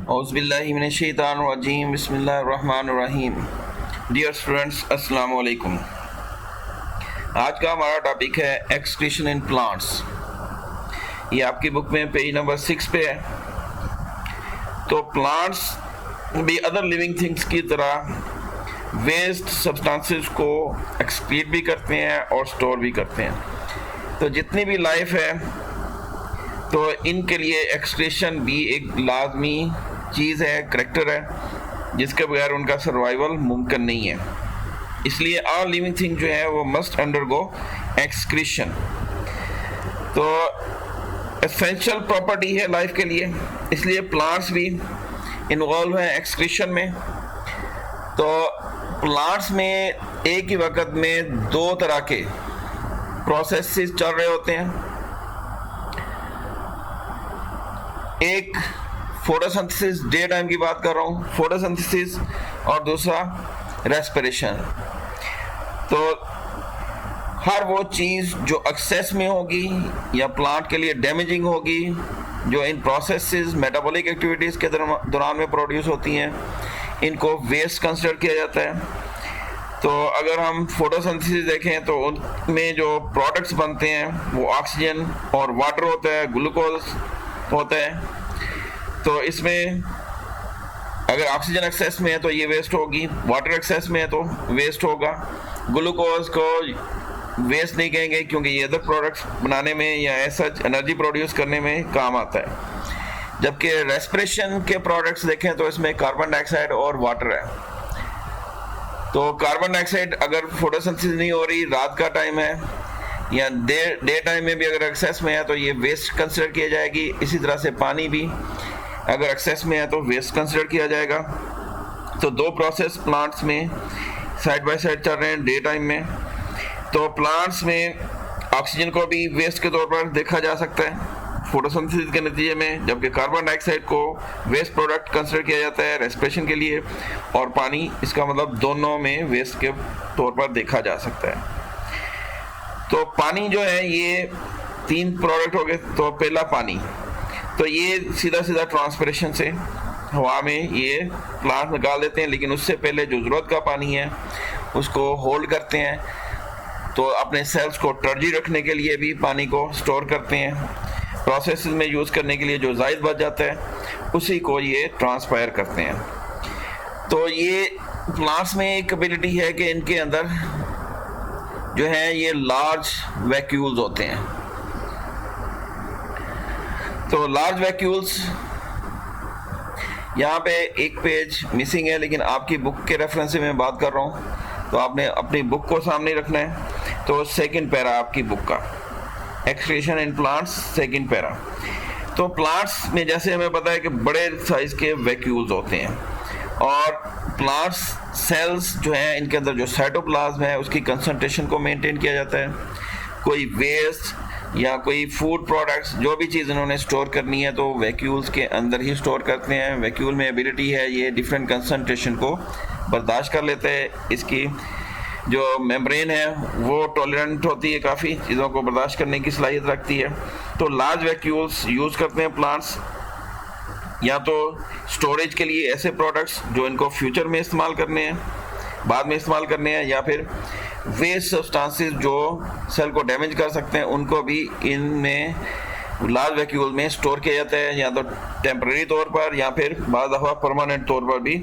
औज़ुबिल्लाहिमिनश्शैतानिर्रजीम बिस्मिल्लाहिर्रहमानिर्रहीम। Dear students, अस्सलाम वालेकुम। आज का हमारा टॉपिक है एक्सक्रीशन इन प्लांट्स। ये आपकी बुक में पेज नंबर 6 पे है। तो प्लांट्स भी अदर लिविंग थिंग्स की तरह वेस्ट सब्सटेंसेस को एक्सक्रीट भी करते हैं और स्टोर भी करते हैं। तो जितनी भी लाइफ है तो इनके लिए एक्सक्रीशन भी एक लाजमी चीज़ है, करैक्टर है, जिसके बगैर उनका सर्वाइवल मुमकिन नहीं है। इसलिए ऑल लिविंग थिंग जो है वो मस्ट अंडरगो एक्सक्रीशन। तो एसेंशियल प्रॉपर्टी है लाइफ के लिए, इसलिए प्लांट्स भी इन्वॉल्व हैं एक्सक्रीशन में। तो प्लांट्स में एक ही वक्त में दो तरह के प्रोसेसेस चल रहे होते हैं। एक फोटोसिंथेसिस, डे टाइम की बात कर रहा हूँ, फोटोसिंथेसिस, और दूसरा रेस्पिरेशन। तो हर वो चीज़ जो एक्सेस में होगी या प्लांट के लिए डैमेजिंग होगी, जो इन प्रोसेसेस मेटाबॉलिक एक्टिविटीज़ के दौरान में प्रोड्यूस होती हैं, इनको वेस्ट कंसिडर किया जाता है। तो अगर हम फोटोसिंथेसिस देखें तो उनमें जो प्रोडक्ट्स बनते हैं वो ऑक्सीजन और वाटर होता है, ग्लूकोज होता है। तो इसमें अगर ऑक्सीजन एक्सेस में है तो ये वेस्ट होगी, वाटर एक्सेस में है तो वेस्ट होगा। ग्लूकोज को वेस्ट नहीं कहेंगे क्योंकि ये अदर प्रोडक्ट्स बनाने में या ऐसा एनर्जी प्रोड्यूस करने में काम आता है। जबकि रेस्पिरेशन के प्रोडक्ट्स देखें तो इसमें कार्बन डाइऑक्साइड और वाटर है। तो कार्बन डाइऑक्साइड अगर फोटोसिंथेसिस नहीं हो रही, रात का टाइम है या डे टाइम में भी अगर एक्सेस में है तो ये वेस्ट कंसिडर किया जाएगी। इसी तरह से पानी भी अगर एक्सेस में है तो वेस्ट कंसिडर किया जाएगा। तो दो प्रोसेस प्लांट्स में साइड बाय साइड चल रहे हैं डे टाइम में। तो प्लांट्स में ऑक्सीजन को भी वेस्ट के तौर पर देखा जा सकता है फोटोसिंथेसिस के नतीजे में, जबकि कार्बन डाइऑक्साइड को वेस्ट प्रोडक्ट कंसिडर किया जाता है रेस्पिरेशन के लिए, और पानी इसका मतलब दोनों में वेस्ट के तौर पर देखा जा सकता है। तो पानी जो है ये तीन प्रोडक्ट हो गए। तो पहला पानी, तो ये सीधा सीधा ट्रांसपिरेशन से हवा में ये प्लांट निकाल देते हैं, लेकिन उससे पहले जो ज़रूरत का पानी है उसको होल्ड करते हैं। तो अपने सेल्स को टर्जी रखने के लिए भी पानी को स्टोर करते हैं। प्रोसेस में यूज़ करने के लिए जो जायद बच जाता है उसी को ये ट्रांसपायर करते हैं। तो ये प्लांट्स में एक एबिलिटी है कि इनके अंदर जो है ये लार्ज वैक्यूल्स होते हैं। तो लार्ज वैक्यूल्स, यहाँ पे एक पेज मिसिंग है, लेकिन आपकी बुक के रेफरेंस से मैं बात कर रहा हूँ, तो आपने अपनी बुक को सामने रखना है। तो सेकंड पैरा आपकी बुक का, excretion in plants, second para. तो प्लांट्स में जैसे हमें पता है कि बड़े साइज के वैक्यूल्स होते हैं, और प्लांट्स सेल्स जो हैं इनके अंदर जो साइटोप्लाज्म है उसकी कंसंट्रेशन को मेंटेन किया जाता है। कोई वेस्ट या कोई फूड प्रोडक्ट्स, जो भी चीज़ इन्होंने स्टोर करनी है तो वैक्यूल्स के अंदर ही स्टोर करते हैं। वैक्यूल में एबिलिटी है ये डिफरेंट कंसंट्रेशन को बर्दाश्त कर लेते हैं। इसकी जो मेम्ब्रेन है वो टॉलरेंट होती है, काफ़ी चीज़ों को बर्दाश्त करने की सलाहियत रखती है। तो लार्ज वैक्यूल्स यूज़ करते हैं प्लांट्स, या तो स्टोरेज के लिए ऐसे प्रोडक्ट्स जो इनको फ्यूचर में इस्तेमाल करने हैं, बाद में इस्तेमाल करने हैं, या फिर वेस्ट सब्सटेंसेस जो सेल को डैमेज कर सकते हैं उनको भी इनमें लार्ज वैक्यूल में स्टोर किया जाता है, या तो टेम्परेरी तौर पर या फिर बाद दफ़ा परमानेंट तौर पर भी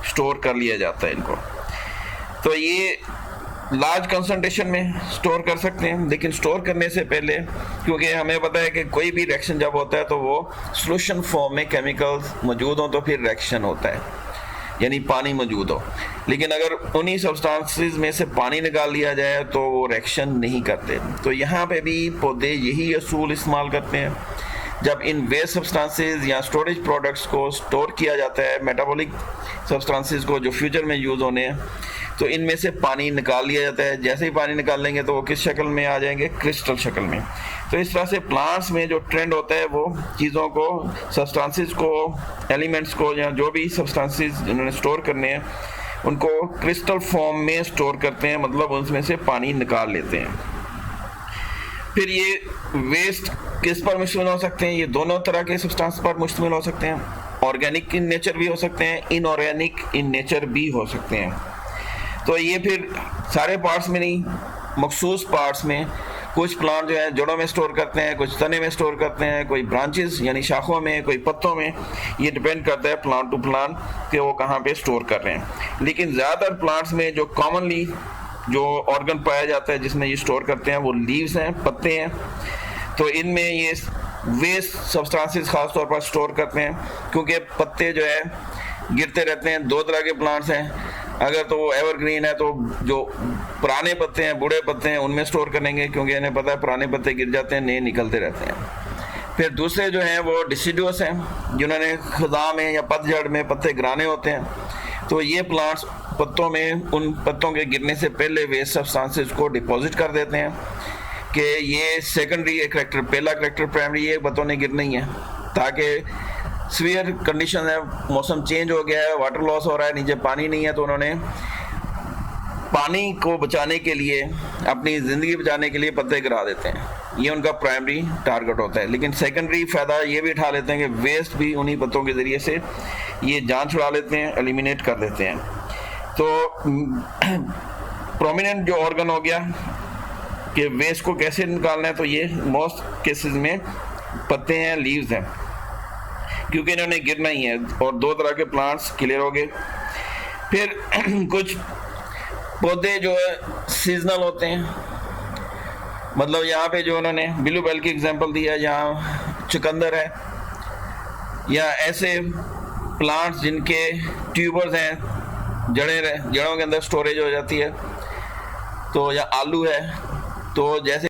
स्टोर कर लिया जाता है इनको। तो ये लार्ज कंसंट्रेशन में स्टोर कर सकते हैं, लेकिन स्टोर करने से पहले, क्योंकि हमें पता है कि कोई भी रिएक्शन जब होता है तो वो सॉल्यूशन फॉर्म में केमिकल्स मौजूद हों तो फिर रिएक्शन होता है, यानी पानी मौजूद हो। लेकिन अगर उन्हीं सब्सटेंसेस में से पानी निकाल लिया जाए तो वो रिएक्शन नहीं करते। तो यहाँ पे भी पौधे यही असूल इस्तेमाल करते हैं। जब इन वेस्ट सब्सटेंसेस या स्टोरेज प्रोडक्ट्स को स्टोर किया जाता है, मेटाबॉलिक सब्सटेंसेस को जो फ्यूचर में यूज़ होने हैं, तो इनमें से पानी निकाल लिया जाता है। जैसे ही पानी निकाल लेंगे तो वो किस शक्ल में आ जाएंगे, क्रिस्टल शक्ल में। तो इस तरह से प्लांट्स में जो ट्रेंड होता है वो चीज़ों को, सब्सटेंसेस को, एलिमेंट्स को, या जो भी सब्सटेंसेस उन्होंने स्टोर करने हैं उनको क्रिस्टल फॉर्म में स्टोर करते हैं, मतलब उनमें से पानी निकाल लेते हैं। फिर ये वेस्ट किस पर मुश्तमिल हो सकते हैं? ये दोनों तरह के सब्सटेंस पर मुश्तमिल हो सकते हैं। ऑर्गेनिक इन नेचर भी हो सकते हैं, इनऑर्गेनिक इन नेचर भी हो सकते हैं। तो ये फिर सारे पार्ट्स में नहीं, मखसूस पार्ट्स में कुछ प्लांट जो है जड़ों में स्टोर करते हैं, कुछ तने में स्टोर करते हैं, कोई ब्रांचेस यानी शाखों में, कोई पत्तों में। ये डिपेंड करता है प्लांट टू प्लांट कि वो कहाँ पे स्टोर कर रहे हैं। लेकिन ज़्यादातर प्लांट्स में जो कॉमनली जो ऑर्गन पाया जाता है जिसमें ये स्टोर करते हैं वो लीव्स हैं, पत्ते हैं। तो इनमें ये वेस्ट सब्सटेंसेस खास तौर पर स्टोर करते हैं, क्योंकि पत्ते जो है गिरते रहते हैं। दो तरह के प्लांट्स हैं, अगर तो वो एवरग्रीन है तो जो पुराने पत्ते हैं, बूढ़े पत्ते हैं, उनमें स्टोर करेंगे, क्योंकि इन्हें पता है पुराने पत्ते गिर जाते हैं, नए निकलते रहते हैं। फिर दूसरे जो हैं वो डिसिडुअस हैं, जिन्होंने खिज़ां में या पतझड़ में पत्ते गिराने होते हैं। तो ये प्लांट्स पत्तों में उन पत्तों के गिरने से पहले वेस्ट सब्सटेंसेस को डिपॉजिट कर देते हैं कि ये सेकेंडरी करेक्टर, पहला करेक्टर प्राइमरी ये पत्तों ने गिरना ही है, ताकि सीवियर कंडीशन है, मौसम चेंज हो गया है, वाटर लॉस हो रहा है, नीचे पानी नहीं है, तो उन्होंने पानी को बचाने के लिए, अपनी ज़िंदगी बचाने के लिए पत्ते गिरा देते हैं। ये उनका प्राइमरी टारगेट होता है। लेकिन सेकेंडरी फ़ायदा ये भी उठा लेते हैं कि वेस्ट भी उन्हीं पत्तों के ज़रिए से ये जान छुड़ा लेते हैं, एलिमिनेट कर देते हैं। तो प्रोमिनेंट जो ऑर्गन हो गया कि वेस्ट को कैसे निकालना है, तो ये मोस्ट केसेस में पत्ते हैं, लीव्स हैं, क्योंकि इन्होंने गिरना ही है। और दो तरह के प्लांट्स क्लियर हो गए। फिर कुछ पौधे जो है सीजनल होते हैं, मतलब यहाँ पे जो उन्होंने ब्लू बेल की एग्जांपल दिया, यहाँ चुकंदर है, या ऐसे प्लांट्स जिनके ट्यूबर्स हैं, जड़ों के अंदर स्टोरेज हो जाती है, तो या आलू है। तो जैसे